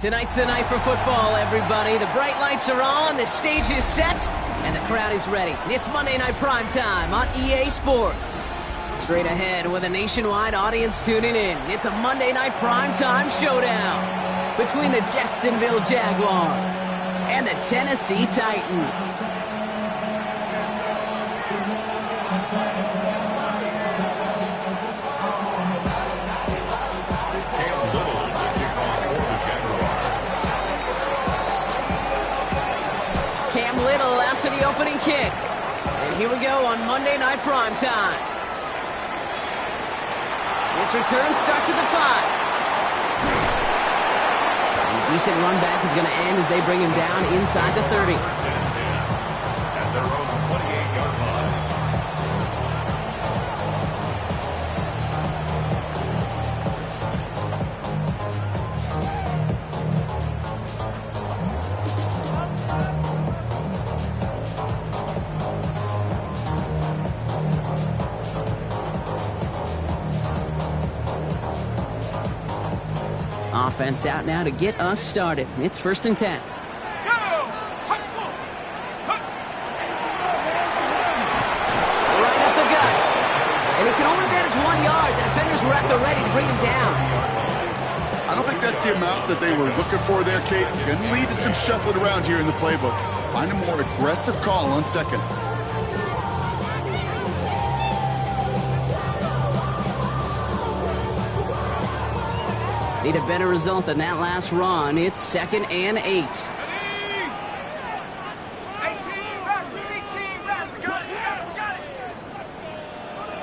Tonight's the night for football, everybody. The bright lights are on, the stage is set, and the crowd is ready. It's Monday Night Primetime on EA Sports. Straight ahead with a nationwide audience tuning in, it's a Monday Night Primetime showdown between the Jacksonville Jaguars and the Tennessee Titans. The opening kick. And here we go on Monday Night Primetime. This return starts at the 5. And a decent run back is going to end as they bring him down inside the 30. At their own 28-yard line. Offense out now to get us started. It's 1st and 10. Right up the gut. And he can only manage 1 yard. The defenders were at the ready to bring him down. I don't think that's the amount that they were looking for there, Kate. Going to lead to some shuffling around here in the playbook. Find a more aggressive call on second. Need a better result than that last run. It's 2nd and 8.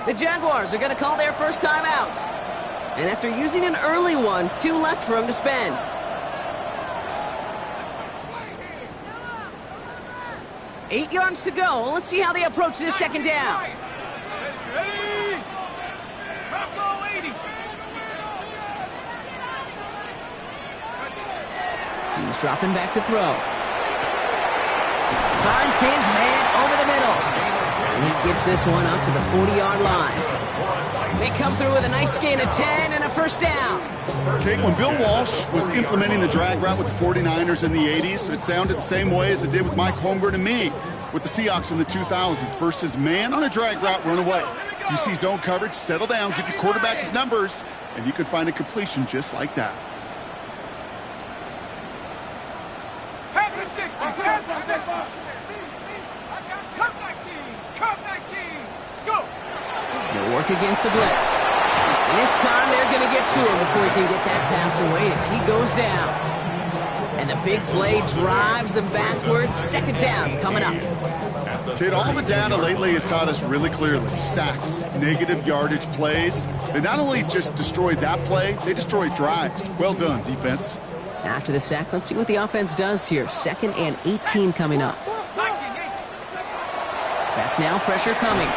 The Jaguars are going to call their first time out. And after using an early one, 2 left for him to spend. Eight yards to go. Let's see how they approach this second down. He's dropping back to throw. Finds his man over the middle. And he gets this one up to the 40-yard line. They come through with a nice gain of 10 and a first down. Kate, when Bill Walsh was implementing the drag route with the 49ers in the 80s, it sounded the same way as it did with Mike Holmgren and me with the Seahawks in the 2000s. Versus man on a drag route, run away. You see zone coverage, settle down, give your quarterback his numbers, and you can find a completion just like that. They'll work against the blitz. And this time they're going to get to him before he can get that pass away as he goes down. And the big play drives them backwards. Second down coming up. Kate, all the data lately has taught us really clearly. Sacks, negative yardage plays. They not only just destroy that play, they destroy drives. Well done, defense. After the sack, let's see what the offense does here. 2nd and 18 coming up. Back now, pressure coming.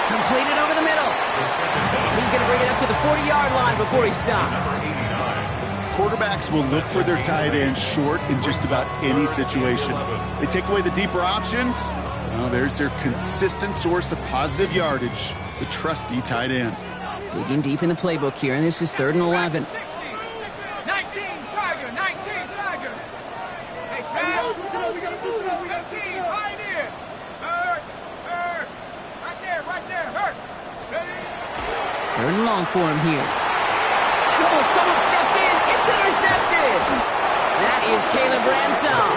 Completed over the middle. And he's going to bring it up to the 40-yard line before he stops. Quarterbacks will look for their tight end short in just about any situation. They take away the deeper options. Well, there's their consistent source of positive yardage, the trusty tight end. Digging deep in the playbook here, and this is 3rd and 11. 19 Tiger. Hey, smash. We got 15, pioneer. Hurt. Right there, hurt. 3rd and long for him here. Oh, someone stepped in. It's intercepted. That is Caleb Ransom.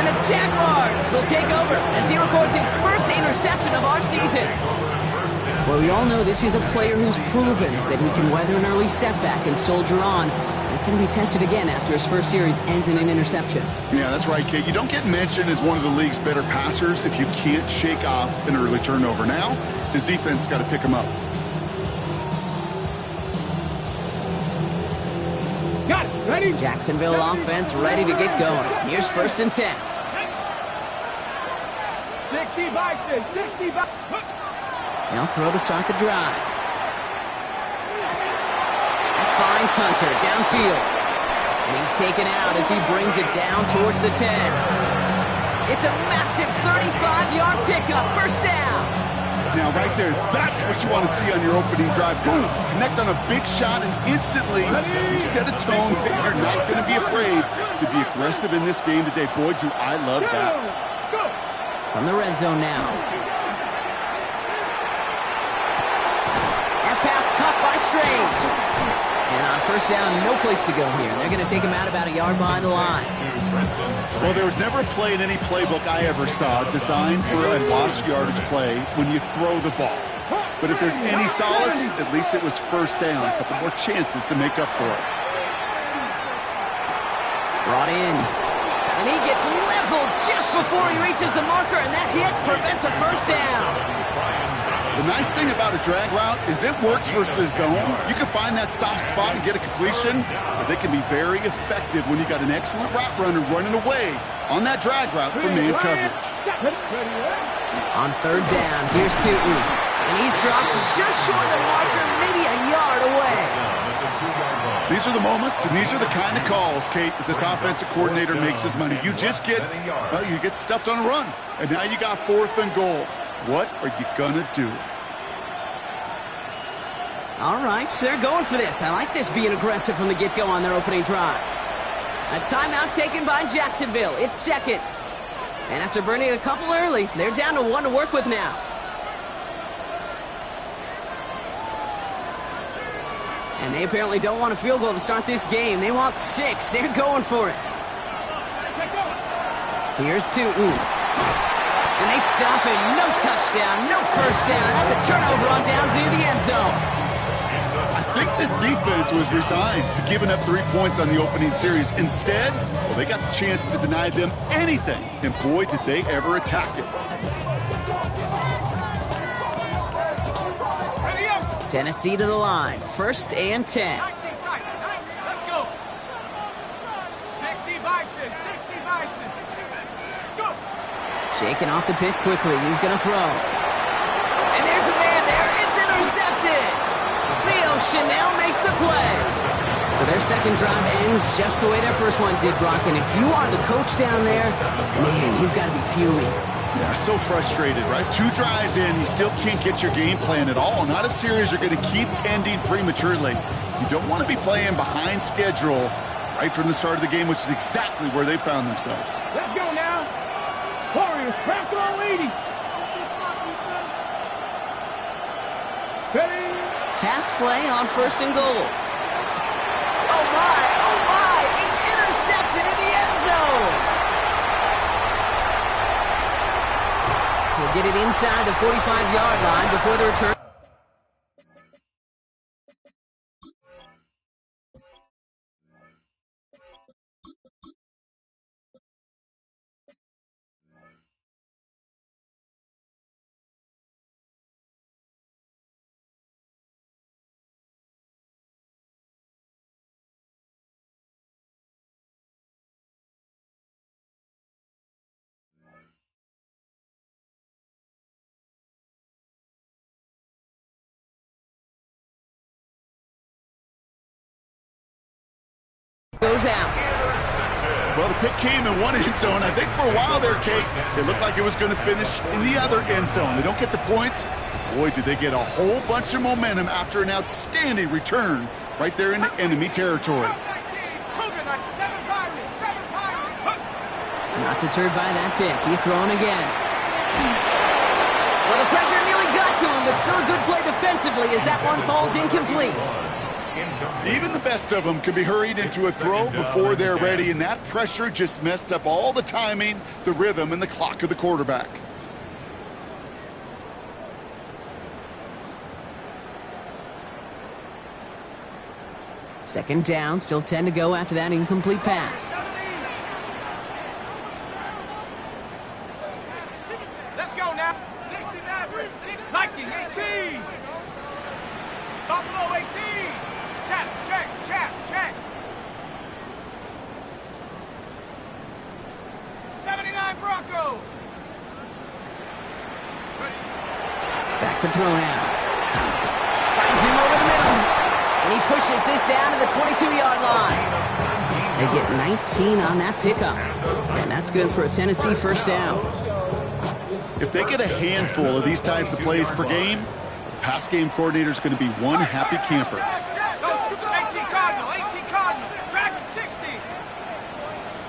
And the Jaguars will take over as he records his first interception of our season. Well, we all know this is a player who's proven that he can weather an early setback and soldier on. It's going to be tested again after his first series ends in an interception. Yeah, that's right, Kate. You don't get mentioned as one of the league's better passers if you can't shake off an early turnover. Now, his defense has got to pick him up. Got it. Ready? Jacksonville offense ready to get going. Here's 1st and 10. 65. They'll throw to start the drive. Finds Hunter downfield. And he's taken out as he brings it down towards the 10. It's a massive 35-yard pickup. First down. Now, right there, that's what you want to see on your opening drive. Boom! Connect on a big shot, and instantly you set a tone that you're not going to be afraid to be aggressive in this game today. Boy, do I love that. From the red zone now. That pass caught by Strange. And on first down, no place to go here. They're going to take him out about a yard behind the line. Well, there was never a play in any playbook I ever saw designed for a lost yardage play when you throw the ball. But if there's any solace, at least it was first down. A couple more chances to make up for it. Brought in. And he gets leveled just before he reaches the marker, and that hit prevents a first down. The nice thing about a drag route is it works versus zone. You can find that soft spot and get a completion, but they can be very effective when you got an excellent route runner running away on that drag route from man coverage. On third down, here's Sutton. And he's dropped just short of the marker, maybe a yard away. These are the moments, and these are the kind of calls, Kate, that this offensive coordinator makes his money. You just get, you get stuffed on a run, and now you got 4th and goal. What are you gonna do? All right, so they're going for this. I like this being aggressive from the get-go on their opening drive. A timeout taken by Jacksonville. It's second. And after burning a couple early, they're down to 1 to work with now. And they apparently don't want a field goal to start this game. They want 6. They're going for it. Here's Tootin. And they stop him. No touchdown, no first down. That's a turnover on downs near the end zone. I think this defense was resigned to giving up 3 points on the opening series. Instead, well, they got the chance to deny them anything. And boy, did they ever attack it. Tennessee to the line. 1st and 10. 19 tight. 19. Let's go. 60 Bison. 60 Bison. Go. Shaking off the pick quickly. He's going to throw. And there's a man there. It's intercepted. Leo Chanel makes the play. So their second drive ends just the way their first one did, Brock. And if you are the coach down there, man, you've got to be fuming. Yeah, so frustrated, right? 2 drives in, you still can't get your game plan at all. Not if series are going to keep ending prematurely. You don't want to be playing behind schedule right from the start of the game, which is exactly where they found themselves. Let's go now. Warriors, craft all 80. Steady. Pass play on 1st and goal. Oh my, it's intercepted in the end zone. So we'll get it inside the 45-yard line before the return. Goes out. Well, the pick came in one end zone. I think for a while there, Kate, it looked like it was going to finish in the other end zone. They don't get the points. Boy, did they get a whole bunch of momentum after an outstanding return right there in the enemy territory. Not deterred by that pick. He's throwing again. Well, the pressure nearly got to him, but still a good play defensively as that one falls incomplete. Even the best of them can be hurried into a throw before they're ready, and that pressure just messed up all the timing, the rhythm, and the clock of the quarterback. Second down, still 10 to go after that incomplete pass. Let's go now. 69, Viking 18. Buffalo 18. Check. 79 Bronco. Back to throw now. Finds him over the middle. And he pushes this down to the 22-yard line. They get 19 on that pickup. And that's good for a Tennessee first down. If they get a handful of these types of plays per game, the pass game coordinator is going to be one happy camper. 18 Cardinal, 18 Cardinal, Dragon 60.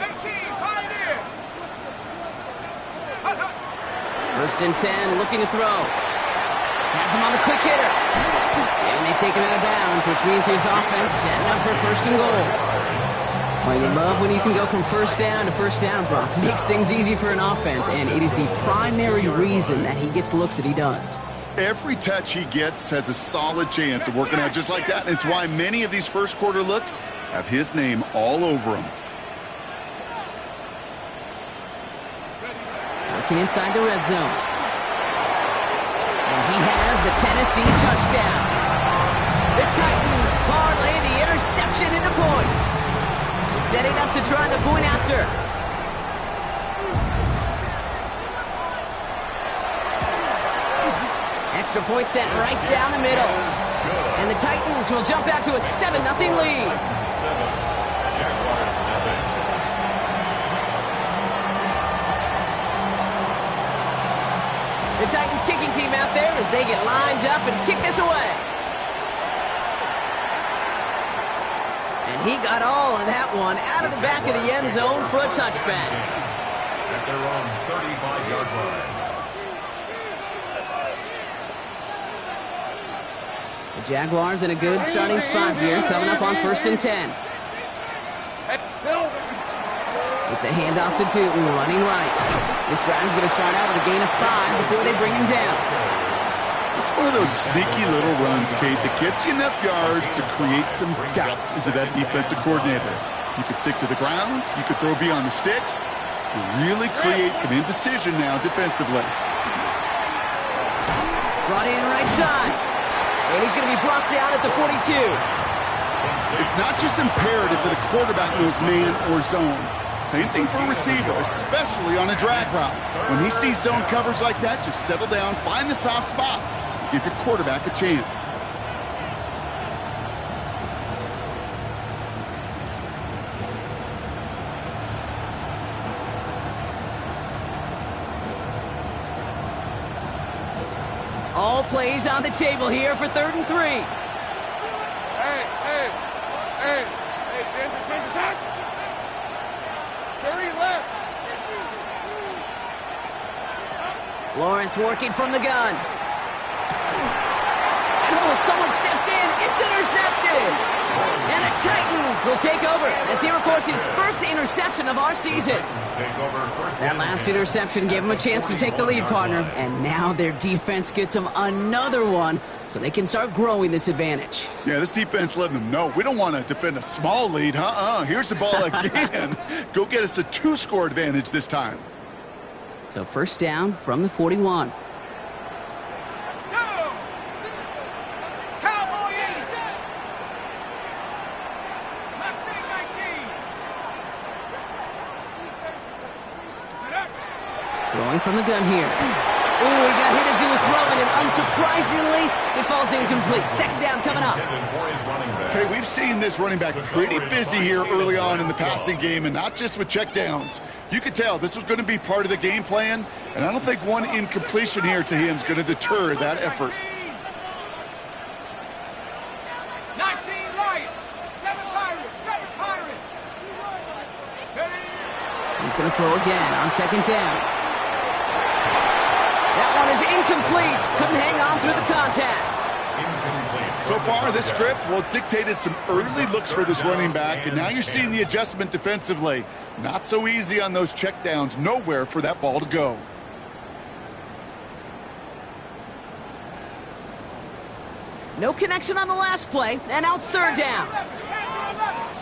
18, Pioneer. First and 10, looking to throw. Has him on the quick hitter. And they take him out of bounds, which means his offense setting up for first and goal. Well, you love when you can go from first down to first down, Brock. Makes things easy for an offense, and it is the primary reason that he gets looks that he does. Every touch he gets has a solid chance of working out just like that. And it's why many of these first quarter looks have his name all over them. Working inside the red zone. And he has the Tennessee touchdown. The Titans parlay the interception into points. Setting up to try the point after. Extra point set right down the middle. And the Titans will jump out to a 7-0 lead. 7, Jaguars nothing. The Titans kicking team out there as they get lined up and kick this away. And he got all of that one out of the back of the end zone for a touchback. At their own 35-yard line. The Jaguars in a good starting spot here, coming up on first and 10. It's a handoff to Tootin, running right. This drive's going to start out with a gain of 5 before they bring him down. It's one of those sneaky little runs, Kate, that gets you enough yards to create some doubt into that defensive coordinator. You could stick to the ground. You could throw beyond the sticks. You really create some indecision now defensively. Brought in right side. And he's going to be brought down at the 42. It's not just imperative that a quarterback knows man or zone. Same thing for a receiver, especially on a drag route. When he sees zone coverage like that, just settle down, find the soft spot, give your quarterback a chance. All plays on the table here for 3rd and 3. Hey, attention, attack. 30 left. Lawrence working from the gun. And someone stepped in. It's intercepted. And the Titans will take over as he records his first interception of our season. That last interception gave him a chance to take the lead, partner. And now their defense gets them another one so they can start growing this advantage. Yeah, this defense letting them know we don't want to defend a small lead. Here's the ball again. Go get us a 2-score advantage this time. So first down from the 41. Throwing from the gun here. Ooh, he got hit as he was throwing, and unsurprisingly, it falls incomplete. Second down coming up. Okay, we've seen this running back pretty busy here early on in the passing game, and not just with checkdowns. You could tell this was going to be part of the game plan, and I don't think one incompletion here to him is going to deter that effort. 19 Lions, 7 Pirates, 7 Pirates. He's going to throw again on second down. That one is incomplete. Couldn't hang on through the contact. So far, this script, well, it's dictated some early looks for this running back, and now you're seeing the adjustment defensively. Not so easy on those checkdowns. Nowhere for that ball to go. No connection on the last play, and now it's third down.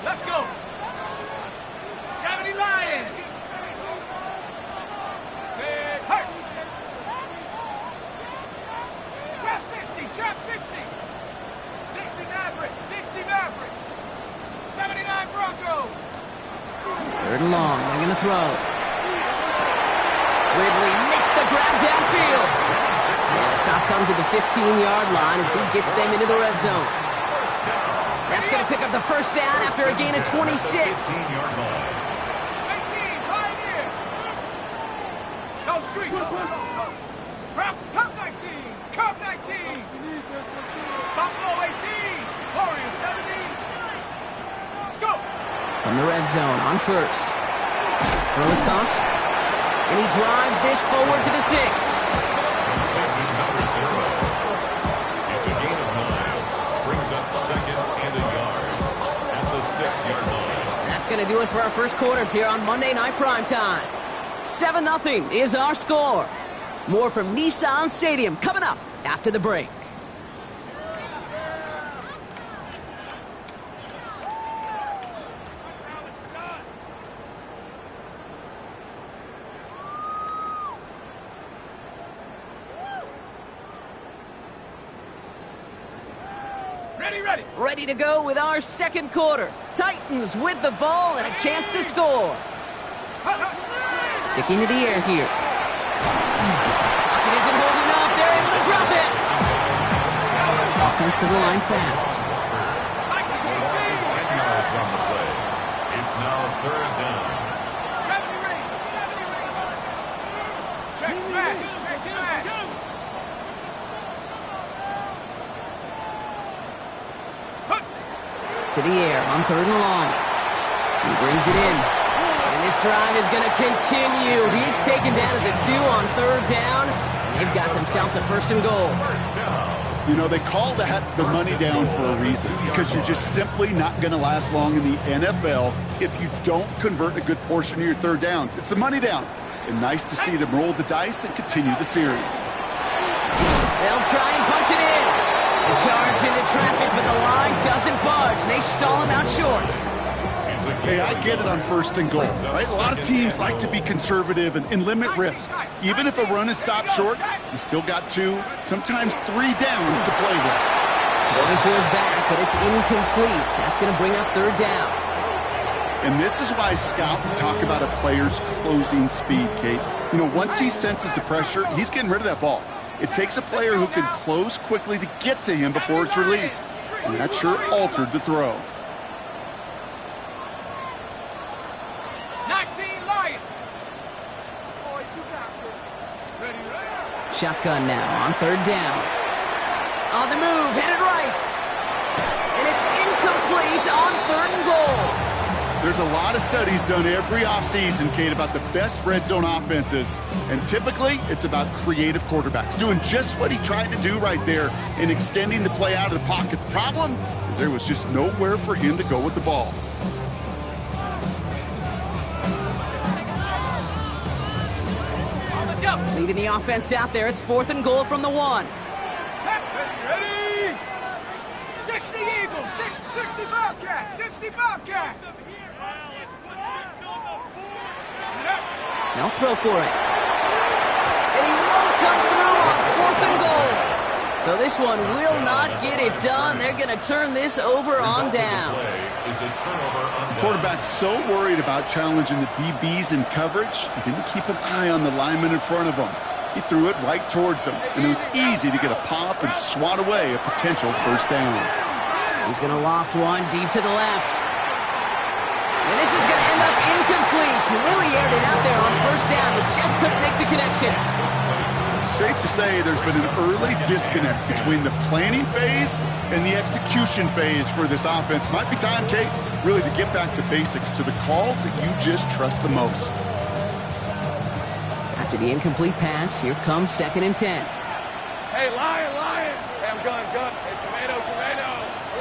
Let's go. 70 Lions. Trap 60, trap 60. 60 Maverick, 60 Maverick. 79 Broncos. Third and long, they're going to throw. Ridley makes the grab downfield. And the stop comes at the 15-yard line as he gets them into the red zone. That's going to pick up the first down after a gain of 26. 18, Pioneer. Go street. Cup 19. Cup 19. Buffalo 18. Warriors 17. Let's go. From the red zone on first. Throw is caught. And he drives this forward to the 6. Passing number 0. It's a gain of 9. Brings up second and a yard at the 6-yard line. That's going to do it for our first quarter here on Monday Night Primetime. 7-0 is our score. More from Nissan Stadium coming up after the break. Ready to go with our second quarter. Titans with the ball and a chance to score. Sticking to the air here. Pocket isn't holding up. They're able to drop it. Offensive line fast. 10 yards on the play. It's now 3rd down. 70 range. Check smash. Check smash. To the air on 3rd and long. He brings it in. And this drive is going to continue. He's taken down at the 2 on 3rd down. And they've got themselves a 1st and goal. First down. You know, they call that the money down for a reason, because you're just simply not going to last long in the NFL if you don't convert a good portion of your 3rd downs. It's the money down. And nice to see them roll the dice and continue the series. They'll try and punch it in. The charge into traffic, but the line doesn't budge. They stall him out short. Hey, I get it on 1st and goal, right? A lot of teams like to be conservative and limit risk. Even if a run is stopped short, you still got 2, sometimes 3 downs to play with. Going for his back, but it's incomplete. That's going to bring up 3rd down. And this is why scouts talk about a player's closing speed, Kate. You know, once he senses the pressure, he's getting rid of that ball. It takes a player who can close quickly to get to him before it's released. And that sure altered the throw. 19 Lion. Shotgun now on 3rd down. On the move, headed right. And it's incomplete on 3rd and goal. There's a lot of studies done every offseason, Kate, about the best red zone offenses. And typically, it's about creative quarterbacks doing just what he tried to do right there and extending the play out of the pocket. The problem is there was just nowhere for him to go with the ball. Leaving the offense out there. It's 4th and goal from the 1. Ready? 60 Eagles, 60 Bobcat, 60 Bobcat. They'll throw for it. And he won't come through on 4th and goal. So this one will not get it done. They're going to turn this over on down. The quarterback's so worried about challenging the DBs in coverage, he didn't keep an eye on the lineman in front of him. He threw it right towards him, and it was easy to get a pop and swat away a potential 1st down. He's going to loft one deep to the left. And this is going to end up incomplete. He really aired it out there on 1st down, but just couldn't make the connection. Safe to say there's been an early disconnect between the planning phase and the execution phase for this offense. Might be time, Kate, really to get back to basics, to the calls that you just trust the most. After the incomplete pass, here comes 2nd and 10. Hey, Lion. Hey, I'm gun. Hey, tomato.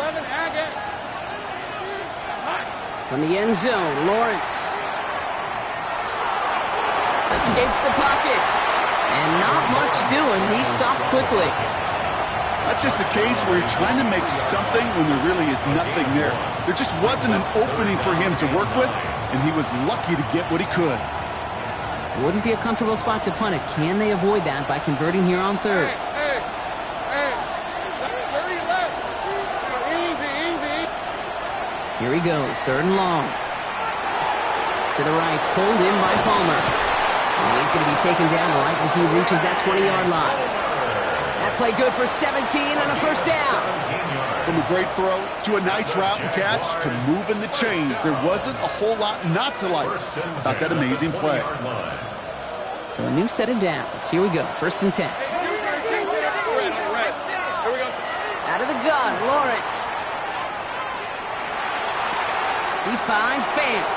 11, Agate. From the end zone, Lawrence escapes the pocket. And not much doing. He stopped quickly. That's just a case where you're trying to make something when there really is nothing there. There just wasn't an opening for him to work with, and he was lucky to get what he could. Wouldn't be a comfortable spot to punt it. Can they avoid that by converting here on 3rd? Hey. Hurry left. Easy. Here he goes, 3rd and long. To the right, pulled in by Palmer. And he's going to be taken down right as he reaches that 20-yard line. That play good for 17 and a 1st down. From a great throw to a nice route and catch to moving the chains, there wasn't a whole lot not to like about that amazing play. So a new set of downs. Here we go. 1st and 10. Out of the gun, Lawrence. He finds Fant.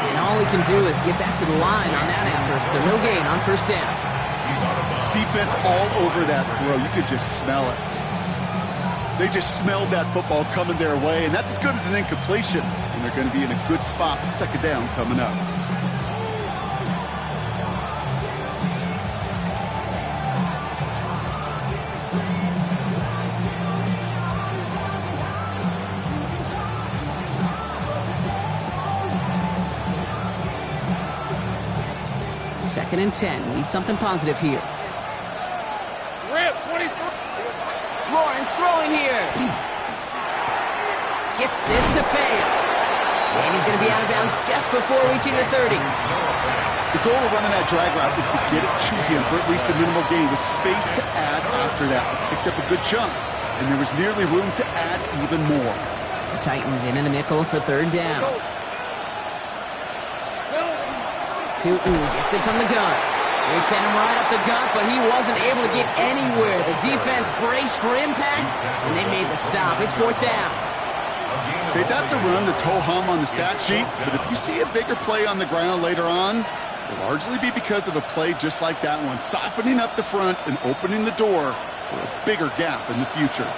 And all he can do is get back to the line on that effort. So no gain on 1st down. Defense all over that throw. You could just smell it. They just smelled that football coming their way, and that's as good as an incompletion. And they're going to be in a good spot. 2nd down coming up. Second and 10. Need something positive here. Lawrence throwing here. Gets this to Fant. And he's going to be out of bounds just before reaching the 30. The goal of running that drag route is to get it to him for at least a minimal gain with space to add after that. Picked up a good chunk, and there was nearly room to add even more. The Titans in the nickel for 3rd down. Tootin gets it from the gun. They sent him right up the gut, but he wasn't able to get anywhere. The defense braced for impact, and they made the stop. It's 4th down. Okay, that's a run that's ho-hum on the stat sheet, but if you see a bigger play on the ground later on, it'll largely be because of a play just like that one, softening up the front and opening the door for a bigger gap in the future.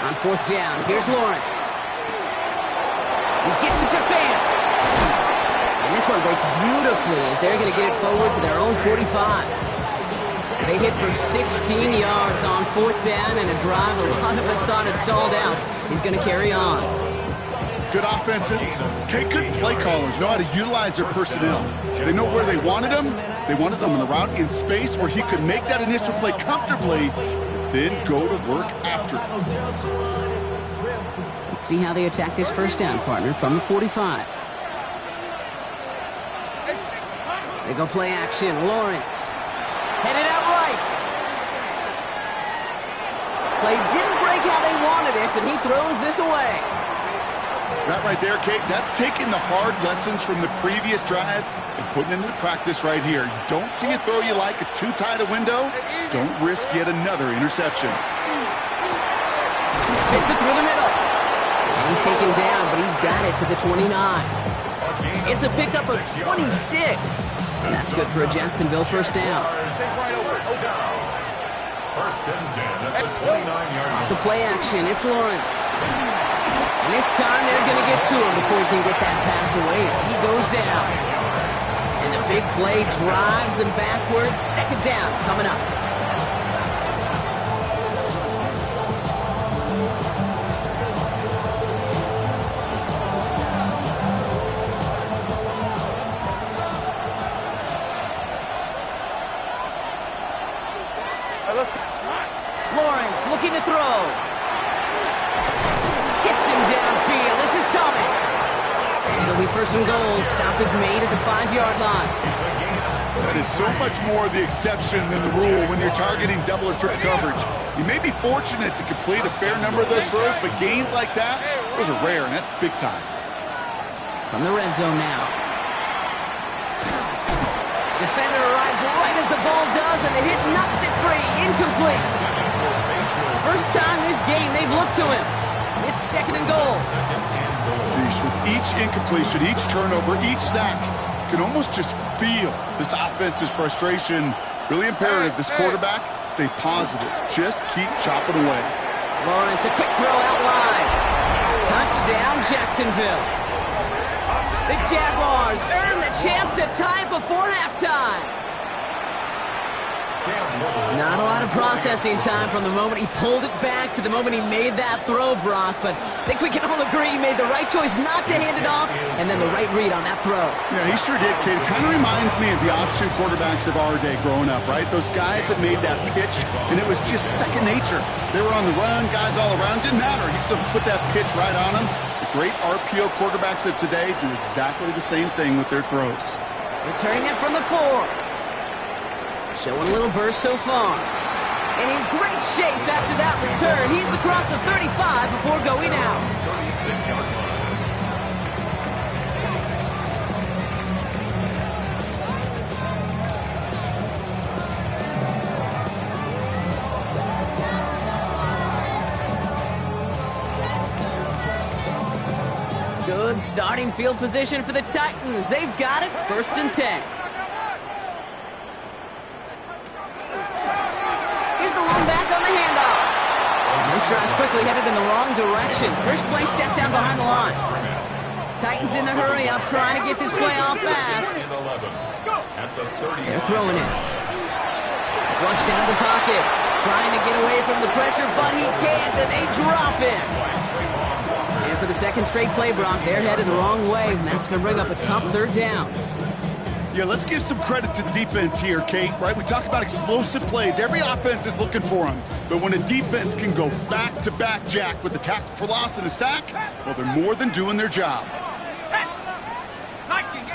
On 4th down, here's Lawrence. He gets it to Fant. And this one breaks beautifully as they're going to get it forward to their own 45. They hit for 16 yards on 4th down and a drive a lot of us thought had stalled out. He's going to carry on. Good offenses. Okay, good play callers know how to utilize their personnel. They know where they wanted them. They wanted them on the route in space where he could make that initial play comfortably, then go to work after it. Let's see how they attack this 1st down, partner, from the 45. They go play action. Lawrence headed out right. Play didn't break how they wanted it, and he throws this away. That right there, Kate, that's taking the hard lessons from the previous drive and putting it into practice right here. You don't see a throw you like, it's too tight a window, don't risk yet another interception. Fits it through the middle. And he's taken down, but he's got it to the 29. It's a pickup of 26. And that's good for a Jacksonville 1st down. 1st and 10 at the 29-yard line. The play action, it's Lawrence. And this time they're going to get to him before he can get that pass away as he goes down. And the big play drives them backwards. 2nd down coming up. Lawrence looking to throw. Hits him downfield. This is Thomas. And it'll be 1st and goal. Stop is made at the 5-yard line. That is so much more the exception than the rule when you're targeting double or triple coverage. You may be fortunate to complete a fair number of those throws, but gains like that, those are rare, and that's big time. From the red zone now. Defender arrives right as the ball does, and the hit knocks it free. Incomplete. First time this game they've looked to him. It's 2nd and goal. With each incompletion, each turnover, each sack, you can almost just feel this offense's frustration. Really imperative this quarterback stay positive. Just keep chopping away. Lawrence, a quick throw out wide. Touchdown, Jacksonville. The Jaguars earn the chance to tie before halftime. Not a lot of processing time from the moment he pulled it back to the moment he made that throw, Brock, but I think we can all agree he made the right choice not to hand it off, and then the right read on that throw. Yeah, he sure did, kid. It kind of reminds me of the option quarterbacks of our day growing up, right? Those guys that made that pitch, and it was just second nature. They were on the run, guys all around. Didn't matter. He's going to put that pitch right on them. The great RPO quarterbacks of today do exactly the same thing with their throws. Returning it from the 4. Showing a little burst so far. And in great shape after that return. He's across the 35 before going out. 36-yard line. Good starting field position for the Titans. They've got it, 1st and 10. Here's the one back on the handoff. This drive's quickly headed in the wrong direction. First play set down behind the line. Titans in the hurry up, trying to get this play off fast. They're throwing it. Flushed out of the pocket. Trying to get away from the pressure, but he can't, and they drop him. And for the second straight play, Brock, they're headed the wrong way. And that's going to bring up a tough 3rd down. Yeah, let's give some credit to the defense here, Kate, right? We talk about explosive plays. Every offense is looking for them. But when a defense can go back-to-back, Jack, with a tackle for loss and a sack, well, they're more than doing their job. Set. Liking 18.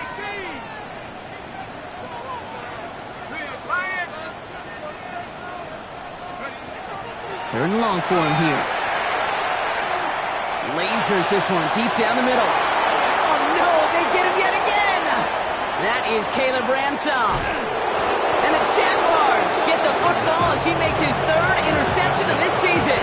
Clear, Ryan. 3rd and long for him here. Lasers this one deep down the middle. Oh, no, they get him yet again. That is Caleb Ransom. And the Jaguars get the football as he makes his 3rd interception of this season.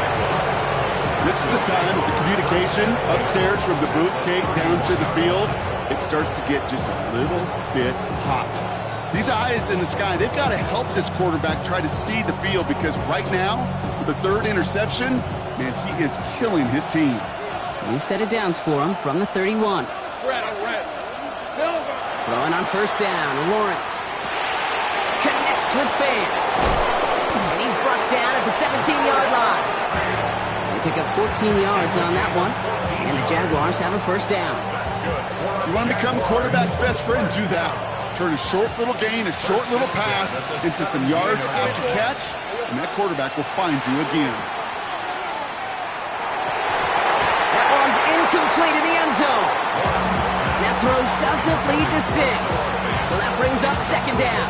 This is a time with the communication upstairs from the booth, Kate, down to the field. It starts to get just a little bit hot. These eyes in the sky, they've got to help this quarterback try to see the field, because right now, with the 3rd interception, man, he is killing his team. New set of downs for him from the 31. Red. Silver. Throwing on 1st down, Lawrence connects with fans. And he's brought down at the 17-yard line. They pick up 14 yards on that one. And the Jaguars have a 1st down. You want to become a quarterback's best friend? Do that. Turn a short little gain, a short little pass into some yards after catch, and that quarterback will find you again. That one's incomplete in the end zone. That throw doesn't lead to 6. So that brings up 2nd down.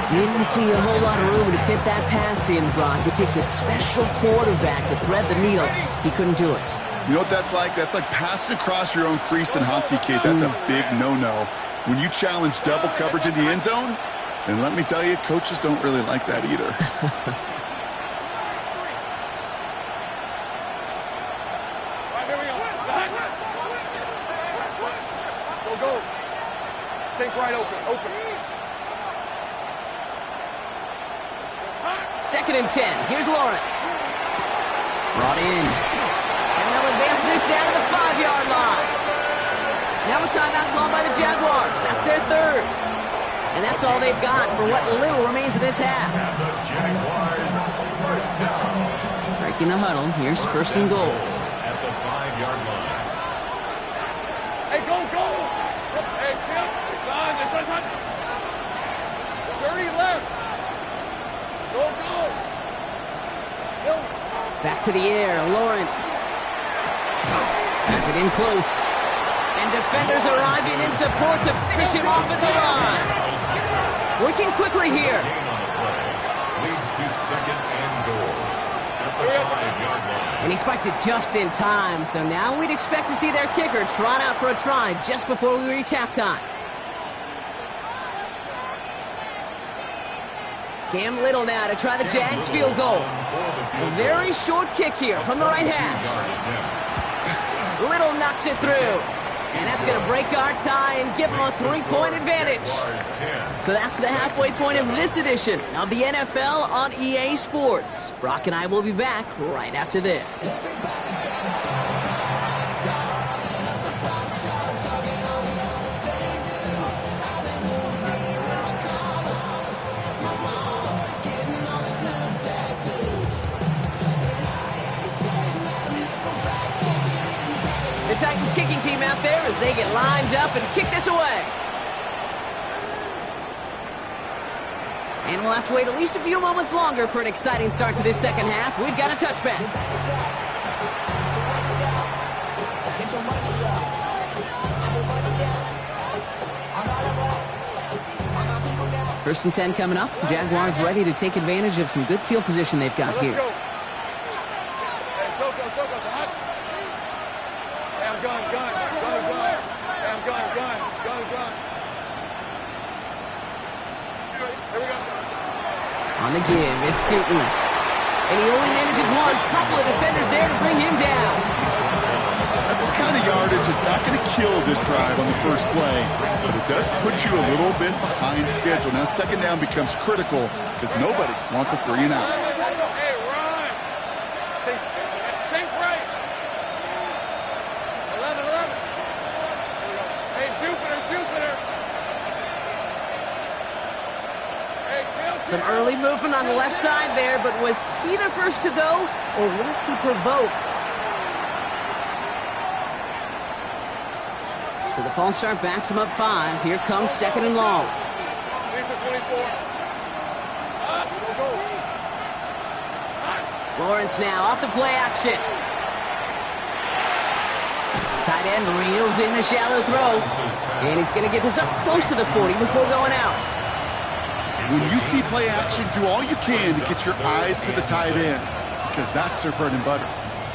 Didn't see a whole lot of room to fit that pass in, Brock. It takes a special quarterback to thread the needle. He couldn't do it. You know what that's like? That's like passing across your own crease in hockey, Kate. That's a big no-no. When you challenge double coverage in the end zone, then let me tell you, coaches don't really like that either. Go. Sink right open. 2nd and 10. Here's Lawrence. Brought in. And they'll advance this down to the 5-yard line. Now a timeout called by the Jaguars. That's their 3rd. And that's all they've got for what little remains of this half. And the Jaguars, 1st down. Breaking the huddle. Here's 1st and goal. At the 5-yard line. Hey, go. Hey, Tim. Son. 30 left. Go. Back to the air. Lawrence. Has it in close. And defenders arriving in support to finish him off at the line. Working quickly here. Gain on the play. Leads to 2nd and goal. At the 5-yard line. And he spiked it just in time. So now we'd expect to see their kicker trot out for a try just before we reach halftime. Cam Little now to try the Jags field goal. A very short kick here from the right hash. Little knocks it through. And that's going to break our tie and give them a 3-point advantage. So that's the halfway point of this edition of the NFL on EA Sports. Brock and I will be back right after this. The Titans kicking team out there as they get lined up and kick this away. And we'll have to wait at least a few moments longer for an exciting start to this second half. We've got a touchback. First and 10 coming up. Jaguars ready to take advantage of some good field position they've got here. Let's go. Hey, Soko, hot. Hey, I'm gun. Hey, I'm gun. Here we go. On the give, it's Tootin. And he only manages one. Couple of defenders there to bring him down. That's the kind of yardage that's not going to kill this drive on the first play, but it does put you a little bit behind schedule. Now, second down becomes critical because nobody wants a 3 and out. Hey, run. Think right. 11. Hey, Jupiter. Hey, kill. Some early movement on the left side there, but was he the first to go, or was he provoked? So the false start backs him up 5. Here comes second and long. Lisa 24. Lawrence now off the play action. Tight end reels in the shallow throw. And he's going to get this up close to the 40 before going out. When you see play action, do all you can to get your eyes to the tight end because that's their bread and butter.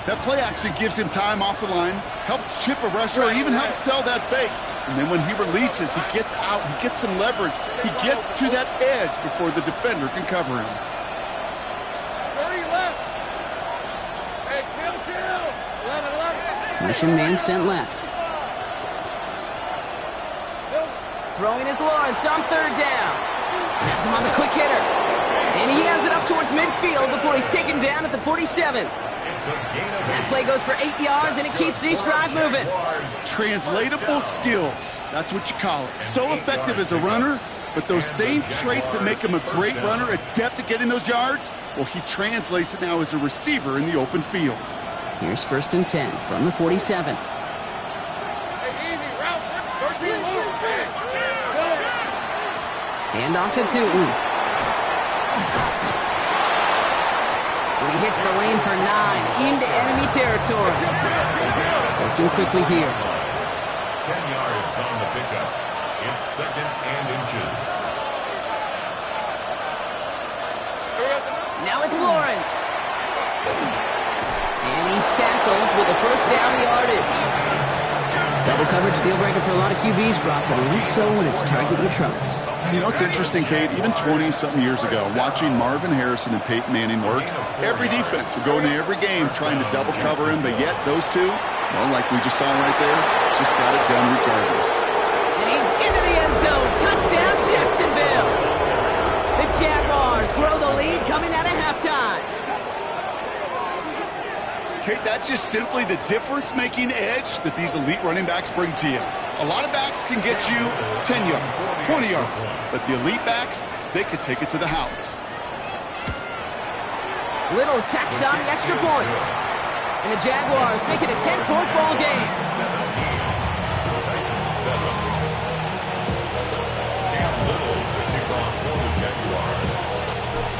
That play action gives him time off the line, helps chip a rusher, or even helps sell that fake. And then when he releases, he gets out, he gets some leverage. He gets to that edge before the defender can cover him. 30 left. Hey, kill. 11. Mission man sent left. Throwing is Lawrence on third down. That's him on the quick hitter. And he has it up towards midfield before he's taken down at the 47. That play goes for 8 yards, and it keeps this drive moving. Translatable skills, that's what you call it. So effective as a runner, but those same traits that make him a great runner, adept at getting those yards, well, he translates it now as a receiver in the open field. Here's first and 10 from the 47. Hey, easy, route 13 move. Hand off to Tootin. He hits the lane for 9 into enemy territory. Working quickly here. 10 yards on the pickup. It's second and inches. Now it's Lawrence. And he's tackled with a first down yardage. Double coverage deal breaker for a lot of QBs, Brock, but less so when it's target you trust. You know, it's interesting, Kate, even 20-something years ago, watching Marvin Harrison and Peyton Manning work, every defense would go into every game trying to double cover him, but yet those two, well, like we just saw right there, just got it done regardless. And he's into the end zone. Touchdown, Jacksonville. The Jaguars grow the lead coming out of halftime. Kate, that's just simply the difference-making edge that these elite running backs bring to you. A lot of backs can get you 10 yards, 20 yards, but the elite backs, they could take it to the house. Little tacks on the extra point. And the Jaguars make it a 10-point ball game.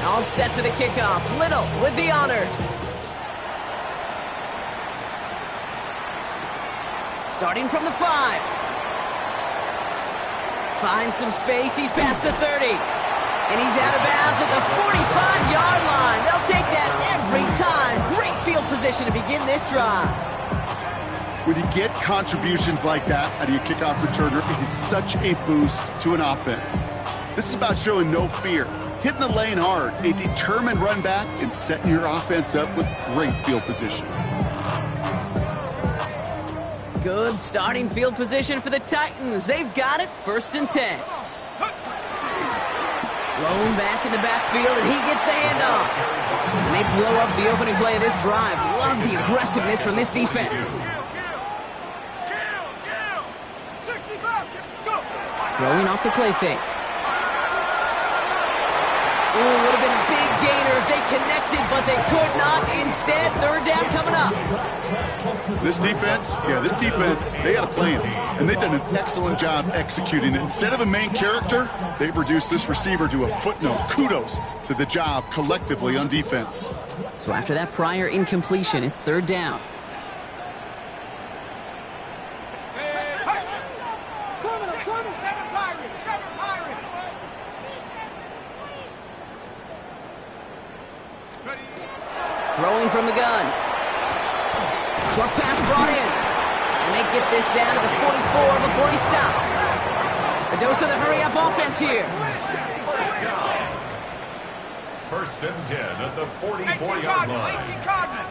17. All set for the kickoff. Little with the honors. Starting from the 5. Finds some space. He's past the 30. And he's out of bounds at the 45-yard line. They'll take that every time. Great field position to begin this drive. When you get contributions like that out of your kickoff returner, it is such a boost to an offense. This is about showing no fear, hitting the lane hard, a determined run back, and setting your offense up with great field position. Good starting field position for the Titans. They've got it, first and 10. Blown back in the backfield, and he gets the handoff. And they blow up the opening play of this drive. Love the aggressiveness from this defense. Throwing off the play fake. Ooh, would have been a big gainer if they connected, but they could not. Instead, third down coming up. This defense, they had a plan, and they've done an excellent job executing it. Instead of a main character, they've reduced this receiver to a footnote. Kudos to the job collectively on defense. So after that prior incompletion, it's third down. Throwing from the gun. Short pass brought in. And they get this down to the 44 before he stopped. A dose of the hurry-up offense here. First and 10 at the 44-yard line. 18 Cardinal.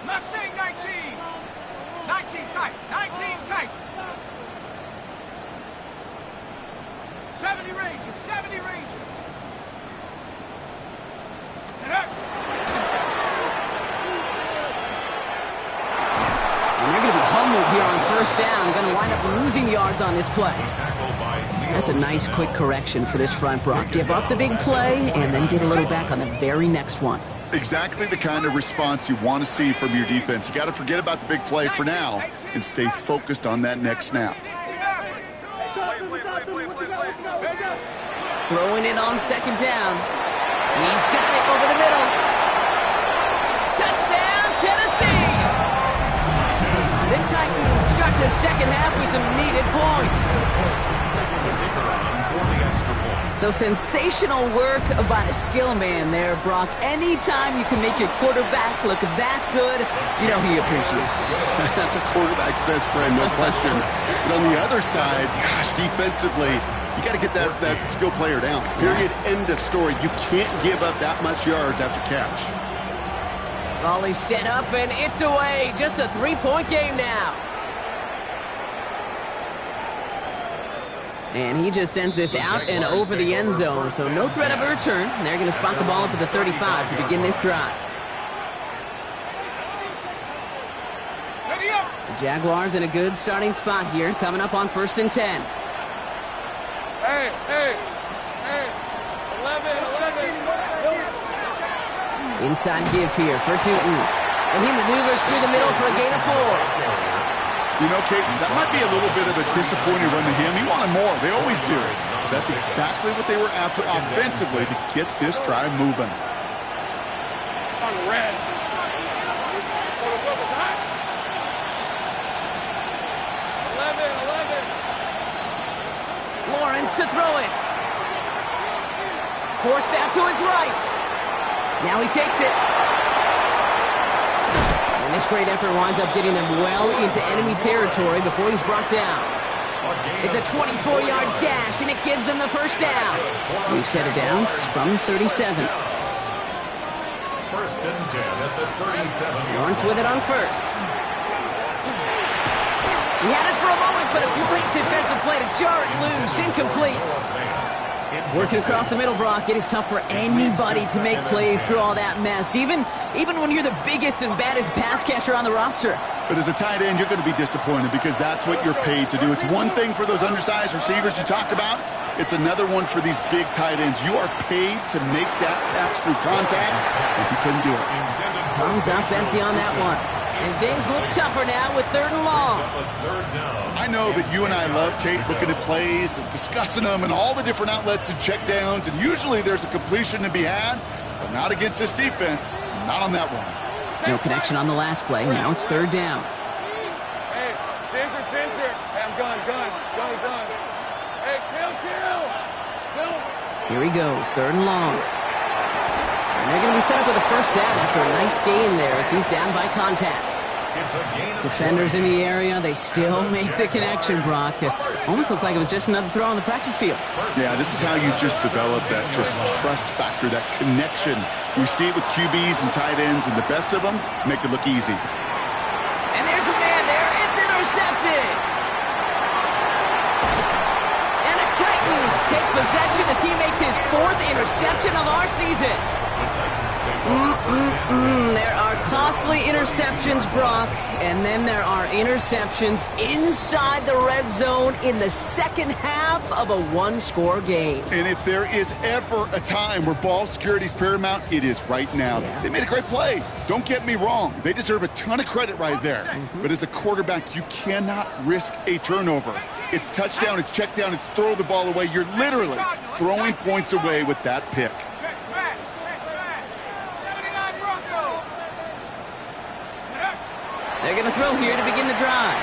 Mustang 19. 19 tight. 19 tight. 70 Ranger. 70 Ranger. And they're going to be humbled here on first down. Going to wind up losing yards on this play. That's a nice quick correction for this front, Brock. Give up the big play and then get a little back on the very next one. Exactly the kind of response you want to see from your defense. You got to forget about the big play for now and stay focused on that next snap. Throwing it on second down. He's got it over the middle. Touchdown, Tennessee! The Titans start the second half with some needed points. So sensational work by the skill man there, Brock. Anytime you can make your quarterback look that good, you know he appreciates it. That's a quarterback's best friend, no question. But on the other side, gosh, defensively, you got to get that skill player down. Period. End of story. You can't give up that much yards after catch. Volley set up, and it's away. Just a 3-point game now. And he just sends this out and over the end zone, so no threat of a return. They're going to spot the ball up at the 35 to begin this drive. The Jaguars in a good starting spot here, coming up on first and 10. Hey, 11. Inside give here for Tootin. And he maneuvers through the middle for a gain of 4. You know, Kate, that might be a little bit of a disappointing run to him. He wanted more. They always do. That's exactly what they were after offensively to get this drive moving. On the red. Lawrence to throw it. Forced out to his right. Now he takes it. And this great effort winds up getting them well into enemy territory before he's brought down. It's a 24-yard gash, and it gives them the first down. We've set it down from 37. First and 10 at the 37. Lawrence with it on first. He had it for a moment, but a great defensive play to jar it loose. Incomplete. Working across the middle, Brock, it is tough for anybody to make plays through all that mess, even when you're the biggest and baddest pass catcher on the roster. But as a tight end, you're going to be disappointed because that's what you're paid to do. It's one thing for those undersized receivers you talk about. It's another one for these big tight ends. You are paid to make that catch through contact, and you couldn't do it. Comes up empty on that one. And things look tougher now with third and long. I know that you and I love, Kate, looking at plays and discussing them and all the different outlets and checkdowns, and usually there's a completion to be had, but not against this defense, not on that one. No connection on the last play. Now it's third down. Hey, center. Hey, I'm gun. Hey, kill. Here he goes, third and long. And they're going to be set up with a first down after a nice gain there as he's down by contact. Defenders in the area, they still make the connection, Brock. It almost looked like it was just another throw on the practice field. Yeah, this is how you just develop that just trust factor, that connection. We see it with QBs and tight ends, and the best of them make it look easy. And there's a man there. It's intercepted. And the Titans take possession as he makes his 4th interception of our season. There are costly interceptions, Brock, and then there are interceptions inside the red zone in the second half of a one-score game. And if there is ever a time where ball security is paramount, it is right now. Yeah. They made a great play. Don't get me wrong. They deserve a ton of credit right there. But as a quarterback, you cannot risk a turnover. It's touchdown, it's check down, it's throw the ball away. You're literally throwing points away with that pick. Check smash. 79 Bronco. They're going to throw here to begin the drive.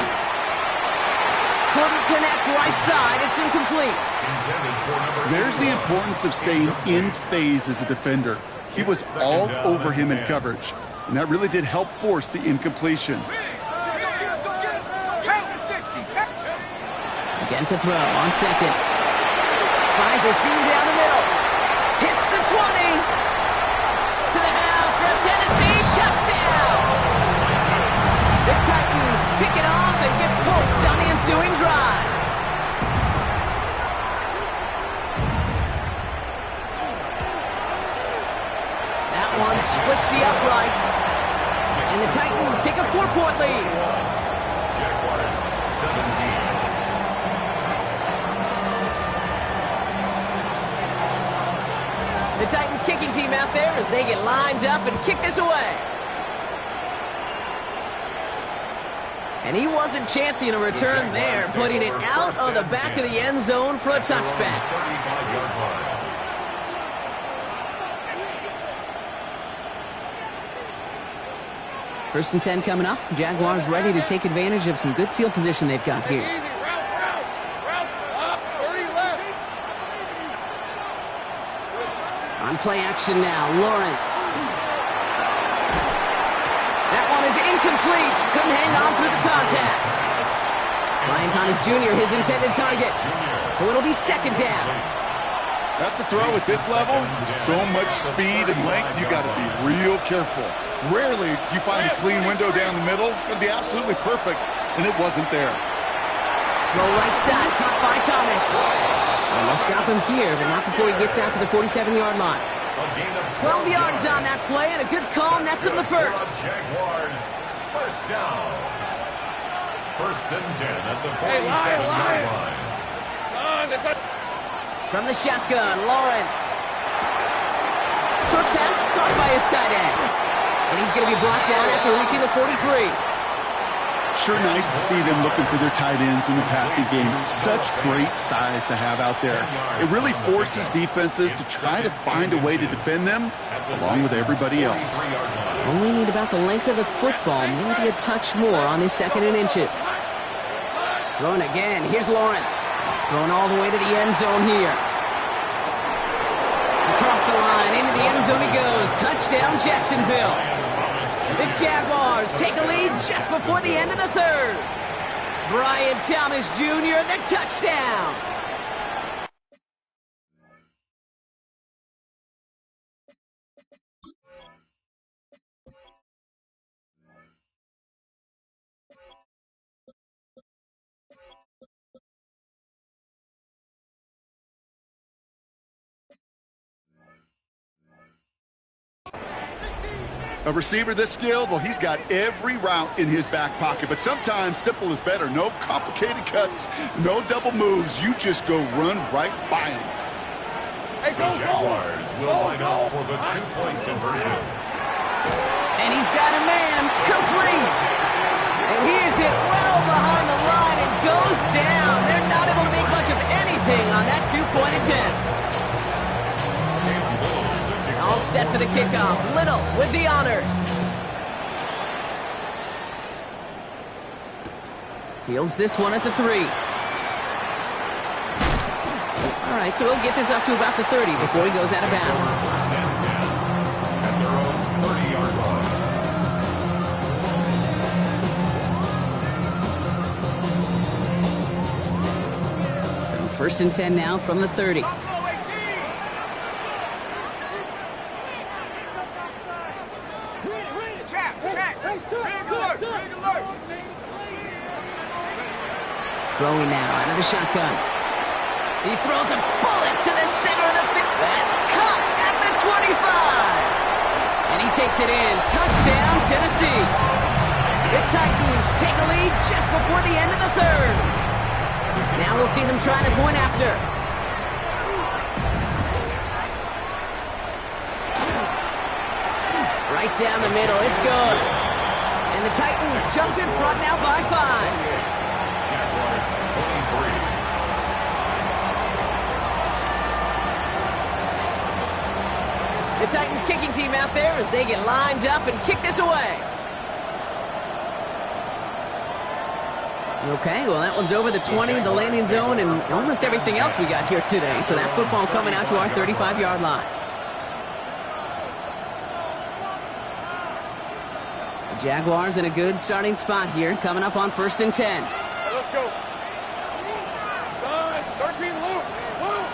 couldn't connect right side. It's incomplete. Intended for number There's the importance of staying in phase as a defender. He was all over him in coverage, and that really did help force the incompletion. Again to throw on second. Finds a seam down the middle. Hits the 20. To the house for a Tennessee touchdown. The Titans pick it off and get points on the ensuing drive. That one splits the uprights. And the Titans take a 4-point lead. Jaguars 17. The Titans kicking team out there as they get lined up and kick this away. And he wasn't chancing a return there, putting it out of the back of the end zone for a touchback. 35-yard line. First and 10 coming up. Jaguars ready to take advantage of some good field position they've got here. On play action now, Lawrence. That one is incomplete. Couldn't hang on through the contact. Ryan Thomas Jr., his intended target. So it'll be second down. That's a throw at this level. So much speed and length, you got to be real careful. Rarely do you find a clean window down the middle. It'd be absolutely perfect, and it wasn't there. Throw right side, caught by Thomas. And they'll stop him here, but not before he gets out to the 47-yard line. 12 yards on that play, and a good call nets him the first. Jaguars, first down. First and 10 at the 47-yard line. From the shotgun, Lawrence. Short pass caught by his tight end. And he's going to be blocked down after reaching the 43. Sure nice to see them looking for their tight ends in the passing game. Such great size to have out there. It really forces defenses to try to find a way to defend them along with everybody else. Only need about the length of the football, maybe a touch more on his second and inches. Throwing again. Here's Lawrence. Throwing all the way to the end zone here. Across the line, into the end zone he goes. Touchdown, Jacksonville. The Jaguars take a lead just before the end of the third. Brian Thomas Jr., the touchdown. A receiver this skilled, well, he's got every route in his back pocket. But sometimes simple is better. No complicated cuts, no double moves. You just go run right by him. The Jaguars will line up for the two-point conversion. And he's got a man, complete. And he is hit well behind the line and goes down. They're not able to make much of anything on that two-point attempt. All set for the kickoff. Little with the honors. Fields this one at the 3. All right, so he'll get this up to about the 30 before he goes out of bounds. First and 10 at their own 30-yard line. So first and 10 now from the 30. Throwing now out of the shotgun. He throws a bullet to the center of the field. That's caught at the 25. And he takes it in. Touchdown, Tennessee. The Titans take a lead just before the end of the third. Now we'll see them try to point after. Right down the middle. It's good. And the Titans jump in front now by 5. The Titans kicking team out there as they get lined up and kick this away. Okay, well, that one's over the 20, the landing zone, and almost everything else we got here today. So that football coming out to our 35-yard line. The Jaguars in a good starting spot here, coming up on 1st and 10. Hey, let's go. Son, 13, Luke. Luke.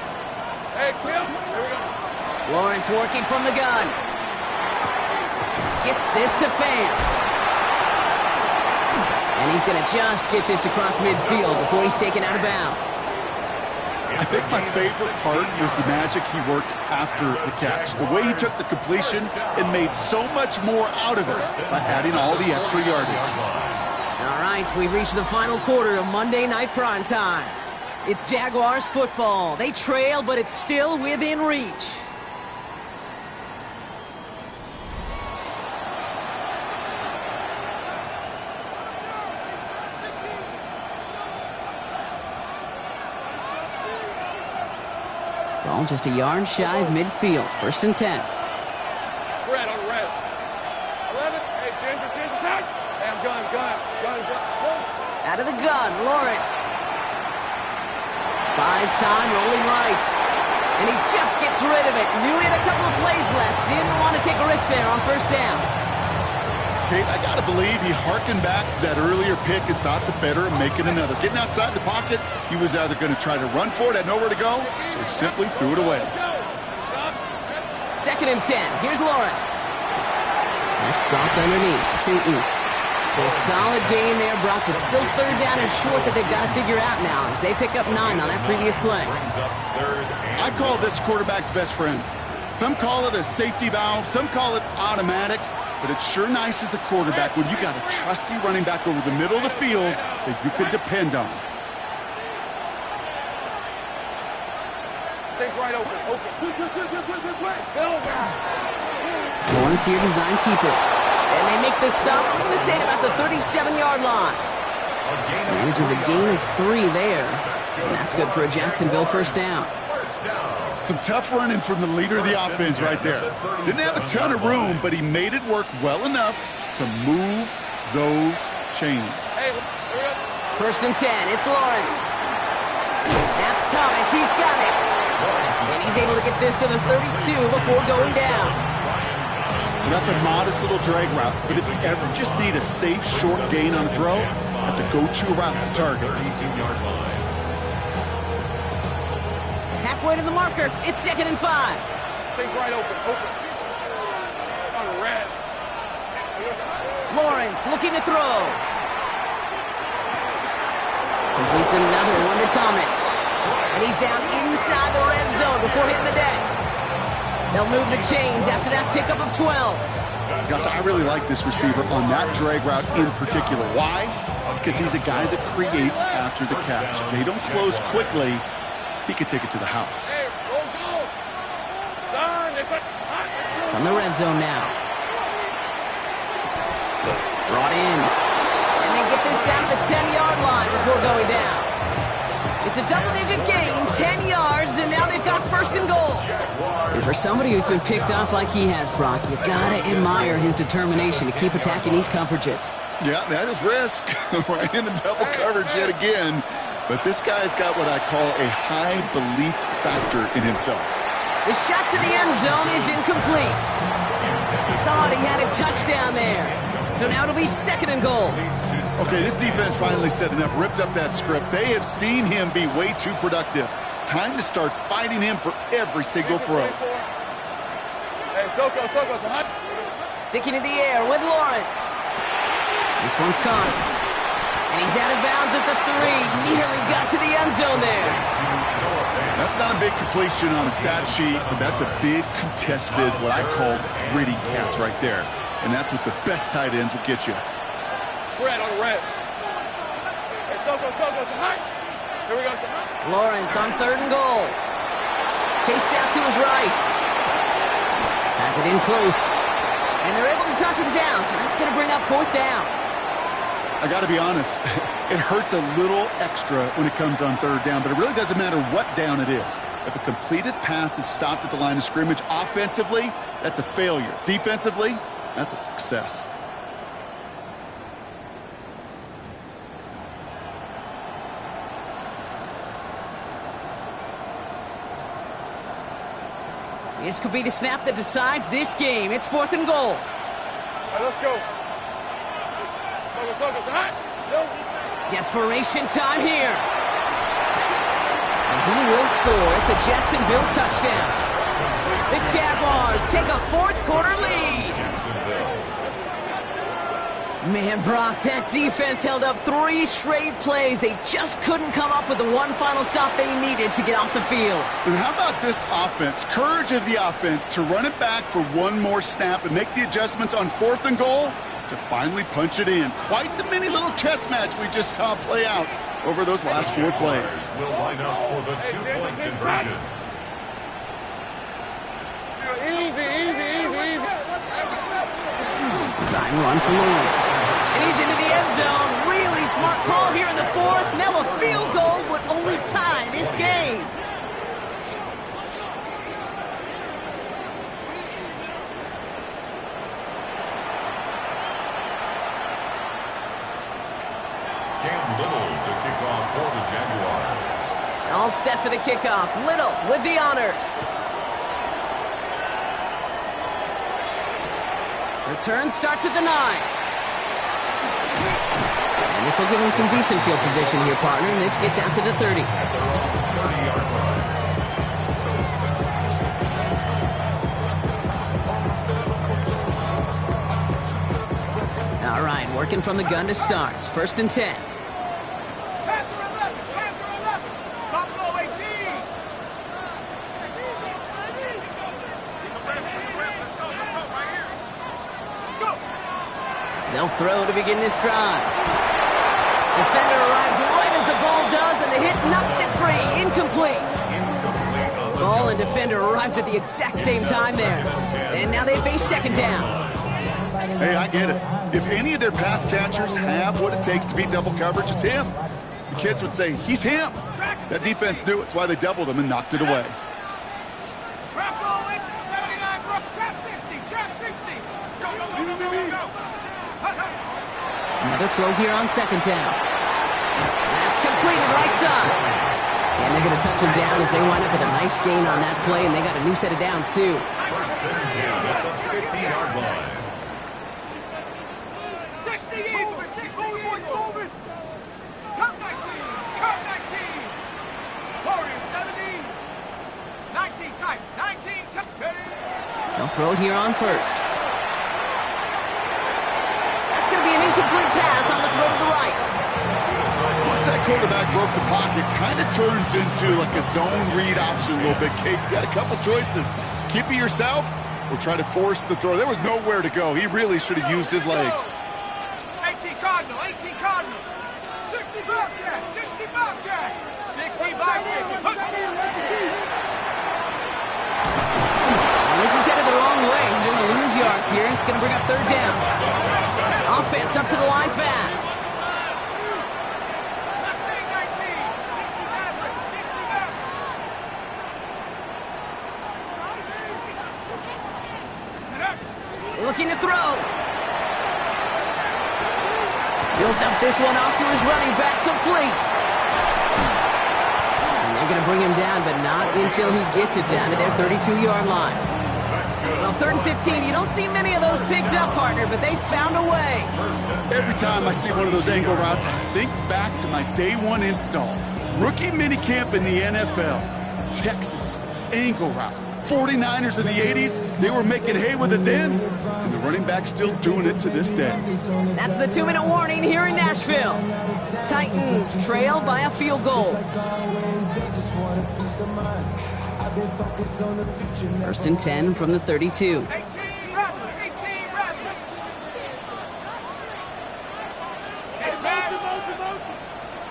Hey, Tim. Here we go. Lawrence working from the gun. Gets this to Fant. And he's going to just get this across midfield before he's taken out of bounds. I think my favorite part was the magic he worked after the catch. The way he took the completion and made so much more out of it by adding all the extra yardage. All right, we've reached the final quarter of Monday Night Prime Time. It's Jaguars football. They trail, but it's still within reach. Ball just a yard shy of midfield. 1st and 10. Red on red. 11. Hey, Ginger, tight. Hey, I'm gun. Out of the gun, Lawrence. Buys time, rolling right. And he just gets rid of it. Knew he had a couple of plays left. Didn't want to take a risk there on 1st down. Kate, I got to believe he harkened back to that earlier pick and thought the better of making another. Getting outside the pocket, he was either going to try to run for it, had nowhere to go, so he simply threw it away. 2nd and 10. Here's Lawrence. That's dropped underneath. Tootin. So a solid gain there, Brock, but still 3rd down and short that they've got to figure out now as they pick up 9 on that previous play. I call this quarterback's best friend. Some call it a safety valve, some call it automatic, but it's sure nice as a quarterback when you got a trusty running back over the middle of the field that you can depend on. Take right open. Lawrence here designed keeper. And they make the stop, I'm going to say at about the 37-yard line. Manages a gain of 3 there. And that's good for a Jacksonville 1st down. Some tough running from the leader of the offense right there. Didn't have a ton of room, but he made it work well enough to move those chains. 1st and 10, it's Lawrence. That's Thomas, he's got it. And he's able to get this to the 32 before going down. That's a modest little drag route, but if you ever just need a safe, short gain on a throw, that's a go-to route to target. Halfway to the marker, it's 2nd and 5. Take right open. On red. Lawrence looking to throw. Completes another one to Thomas. And he's down inside the red zone before hitting the deck. They'll move the chains after that pickup of 12. Gosh, I really like this receiver on that drag route in particular. Why? Because he's a guy that creates after the catch. They don't close quickly. He could take it to the house. Hey, go. From the red zone now. Brought in. And they get this down to the 10-yard line before going down. It's a double-digit gain, 10 yards, and now they've got 1st and goal. And for somebody who's been picked off like he has, Brock, you gotta admire his determination to keep attacking these coverages. Yeah, that is risk. Right in the double coverage yet again. But this guy's got what I call a high belief factor in himself. The shot to the end zone is incomplete. Thought he had a touchdown there. So now it'll be 2nd and goal. Okay, this defense finally said enough, ripped up that script. They have seen him be way too productive. Time to start fighting him for every single throw. Hey, Soko, hot. Sticking in the air with Lawrence. This one's caught. And he's out of bounds at the 3. Nearly got to the end zone there. That's not a big completion on a stat sheet, but that's a big contested, what I call gritty catch right there. And that's what the best tight ends will get you. Red on red. Hey, Soko, hot. Here we go, Lawrence on 3rd and goal. Chased out to his right. Has it in close. And they're able to touch him down, so that's going to bring up 4th down. I got to be honest, it hurts a little extra when it comes on 3rd down, but it really doesn't matter what down it is. If a completed pass is stopped at the line of scrimmage, offensively, that's a failure. Defensively, that's a success. This could be the snap that decides this game. It's 4th and goal. All right, let's go. Desperation time here. And he will score. It's a Jacksonville touchdown. The Jaguars take a 4th quarter lead. Man, Brock, that defense held up 3 straight plays. They just couldn't come up with the one final stop they needed to get off the field. And how about this offense? Courage of the offense to run it back for one more snap and make the adjustments on 4th and goal to finally punch it in. Quite the mini little chess match we just saw play out over those last 4 plays. Will line up for the 2-point conversion. Easy. Design run for Lawrence. And he's into the end zone. Really smart call here in the 4th. Now a field goal would only tie this game. Cam Little to kick off for the Jaguars. All set for the kickoff. Little with the honors. Return starts at the 9. And this will give him some decent field position here, partner. And this gets out to the 30. At their own 30-yard line. All right, working from the gun to start. 1st and 10. Panther 11. Buffalo 18. They'll throw to begin this drive. Defender arrives right as the ball does, and the hit knocks it free. Incomplete. Ball and defender arrived at the exact same time there. And now they face 2nd down. Hey, I get it. If any of their pass catchers have what it takes to beat double coverage, it's him. The kids would say, he's him. That defense knew it. It's why they doubled him and knocked it away. Trap rolling. 79, trap 60. Trap 60. Go. Another throw here on 2nd down. That's completed right side. And they're going to touch him down as they wind up with a nice gain on that play, and they got a new set of downs, too. 1st and 10 at the 50-yard line. 60, Eagles. 60, moving. Come 19. Warriors 70. 19 type. They'll throw it here on 1st. That's going to be an incomplete pass on the throw to the right. Once that quarterback broke the pocket, kind of turns into like a zone read option a little bit. Kate, you got a couple choices. Keep it yourself or try to force the throw. There was nowhere to go. He really should have used his legs. 18 Cardinal. 60 Bobcat. 60 Bobcat. 60 bicycle. This is headed the wrong way. They're going to lose yards here. It's going to bring up 3rd down. Offense up to the line fast. Looking to throw. Built up this one off to his running back, complete. And they're going to bring him down, but not until he gets it down to their 32-yard line. Well, 3rd and 15, you don't see many of those picked up, partner, but they found a way. Every time I see one of those angle routes, I think back to my day 1 install. Rookie minicamp in the NFL. Texas, angle route. 49ers in the 80s, they were making hay with it then, and the running back's still doing it to this day. That's the 2-minute warning here in Nashville. Titans trail by a field goal. 1st and 10 from the 32. 18 Rebels.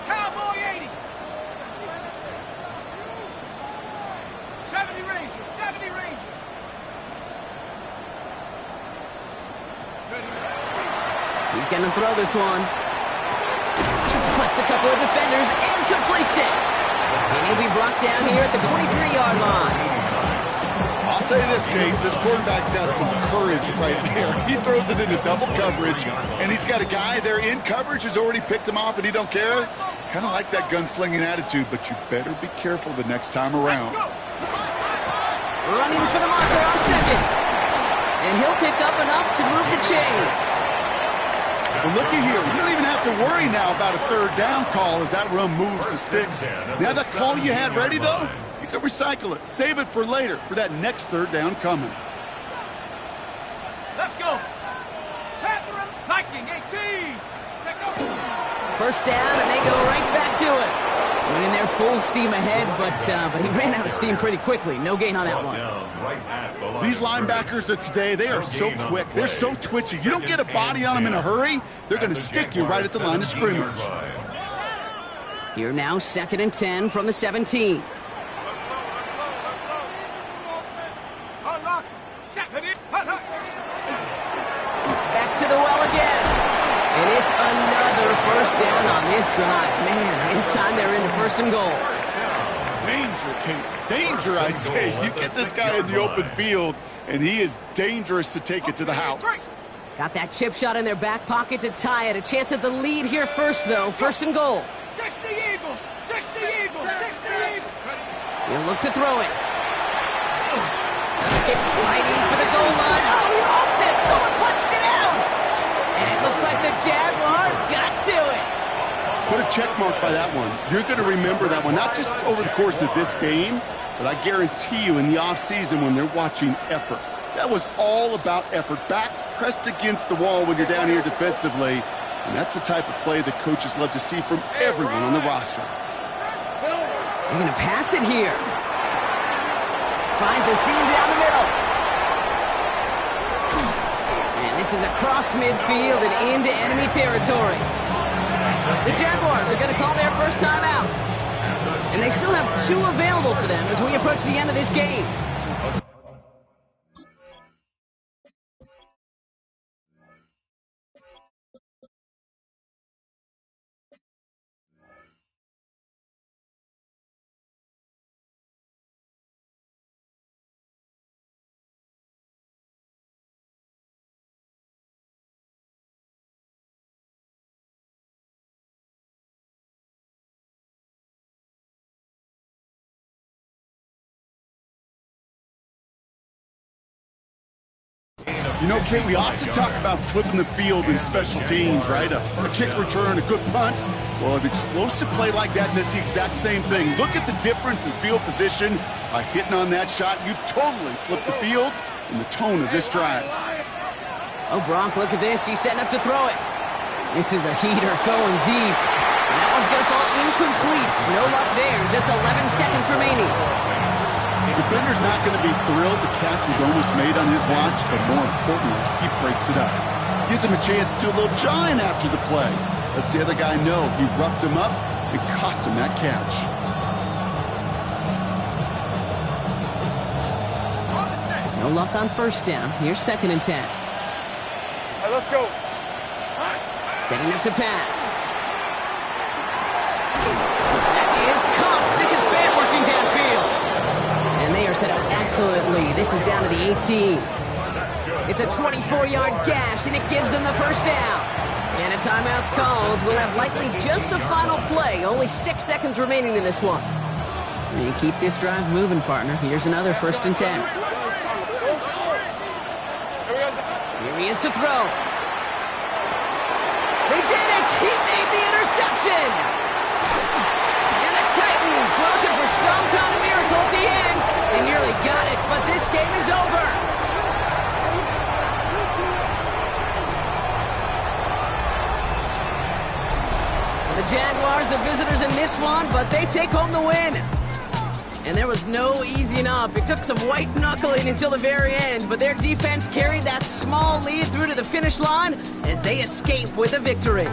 Cowboy 80. 70 Ranger. He's going to throw this one. Splits a couple of defenders and completes it. And he'll be brought down here at the 23-yard line. I'll say this, Kate, this quarterback's got some courage right there. He throws it into double coverage, and he's got a guy there in coverage who's already picked him off, and he don't care. Kind of like that gunslinging attitude, but you better be careful the next time around. running for the marker on second. And he'll pick up enough to move the chains. Well, looky here. You don't even have to worry now about a third down call as that run moves the sticks. Now that call you had ready, though, you can recycle it. Save it for later for that next third down coming. Let's go. Viking 18. Check up. First down, and they go right back to it. Went in there full steam ahead, but he ran out of steam pretty quickly. No gain on that one. These linebackers of today, they are so quick. They're so twitchy. You don't get a body on them in a hurry, they're going to stick you right at the line of scrimmage. Here now, 2nd and 10 from the 17. Back to the well again. And it's another first down on this drive. Man, this time they're into 1st and goal. Danger, Kate. Danger, I say. You get this guy in the open field, and he is dangerous to take it to the house. Got that chip shot in their back pocket to tie it. A chance at the lead here first, though. 1st and goal. 60 Eagles! 60 Eagles! 60 Eagles! He'll look to throw it. Skip gliding for the goal line. Oh, he lost it. Someone punched it out. And it looks like the Jaguars got to it. Put a check mark by that one. You're going to remember that one, not just over the course of this game, but I guarantee you in the offseason when they're watching effort. That was all about effort. Backs pressed against the wall when you're down here defensively, and that's the type of play that coaches love to see from everyone on the roster. They're going to pass it here. Finds a seam down the middle. And this is across midfield and into enemy territory. The Jaguars are going to call their first time out. And they still have 2 available for them as we approach the end of this game. You know, Kate, we often talk about flipping the field in special teams, right? A kick return, a good punt. Well, an explosive play like that does the exact same thing. Look at the difference in field position. By hitting on that shot, you've totally flipped the field and the tone of this drive. Oh, Bronk, look at this. He's setting up to throw it. This is a heater going deep. And that one's going to fall incomplete. No luck there. Just 11 seconds remaining. The defender's not going to be thrilled the catch was almost made on his watch, but more importantly, he breaks it up. Gives him a chance to do a little jawing after the play. Lets the other guy know he roughed him up and cost him that catch. No luck on first down. Here's 2nd and 10. All right, let's go. Setting up to pass. That is Cox. This is fan working downfield. And they are set up excellently. This is down to the 18. It's a 24-yard gash, and it gives them the first down. And a timeout's called. We'll have likely just a final play. Only 6 seconds remaining in this one. And you keep this drive moving, partner. Here's another 1st and 10. Here he is to throw. They did it! He made the interception! And the Titans were looking for some kind of miracle at the end. They nearly got it, but this game is over. So the Jaguars, the visitors in this one, but they take home the win. And there was no easing up. It took some white knuckling until the very end, but their defense carried that small lead through to the finish line as they escape with a victory.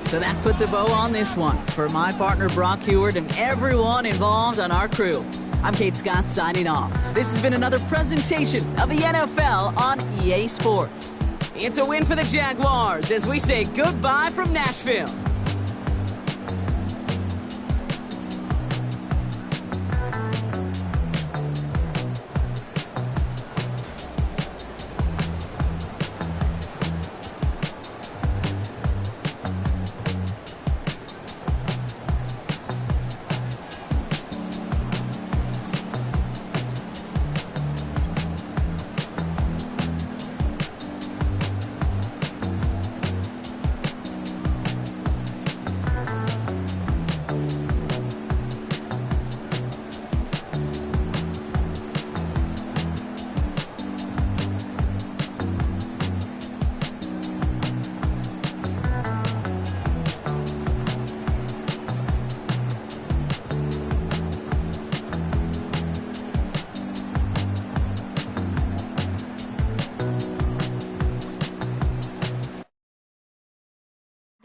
So that puts a bow on this one. For my partner Brock Huard and everyone involved on our crew, I'm Kate Scott signing off. This has been another presentation of the NFL on EA Sports. It's a win for the Jaguars as we say goodbye from Nashville.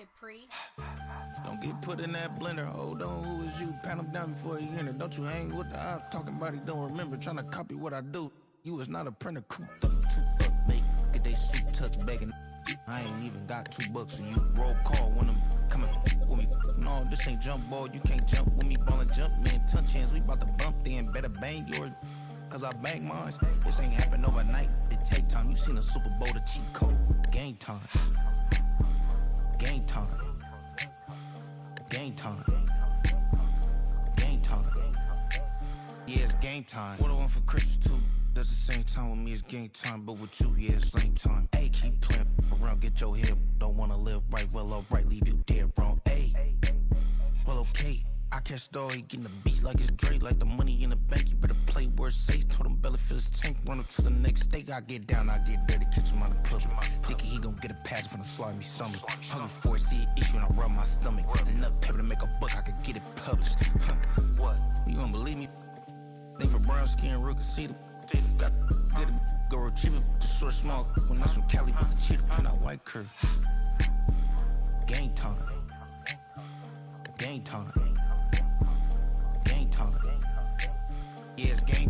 Dupree. Don't get put in that blender. Hold on, who is you? Pat him down before you enter. Don't you hang with the ops talking about he don't remember. Trying to copy what I do. You is not a printer. Cooped up, too up, make get they soup touch begging. I ain't even got $2 for you. Roll call when I'm coming with me. No, this ain't jump ball. You can't jump with me. Ballin' jump, man. Touch hands. We bout to bump then. Better bang yours. Cause I bang mine. This ain't happen overnight. It take time. You seen a Super Bowl, the cheat code. Game time. Game time. Game time. Game time. Yeah, it's game time. What I want for Christmas too. At the same time with me, it's game time. But with you, yeah, it's lame time. Hey, keep playing around, get your head. Don't wanna live right, well, alright, leave you dead wrong. Hey, well, okay. I catch the dog, he getting the beats like it's Dre, like the money in the bank. You better play where it's safe. Told him belly fill his tank, run up to the next steak. I get down, I get dirty, catch him on the club. Thinking he gon' get a pass from the slide me something. Hungry for it, see an issue and I rub my stomach. Enough paper to make a book, I could get it published. What? You don't believe me? Think for brown skin, real can see them. Got get it, go retrieve it. The short, small, when that's from Cali, but the cheetah print out white curve. Game time. Game time. Game time. Yeah, it's game time.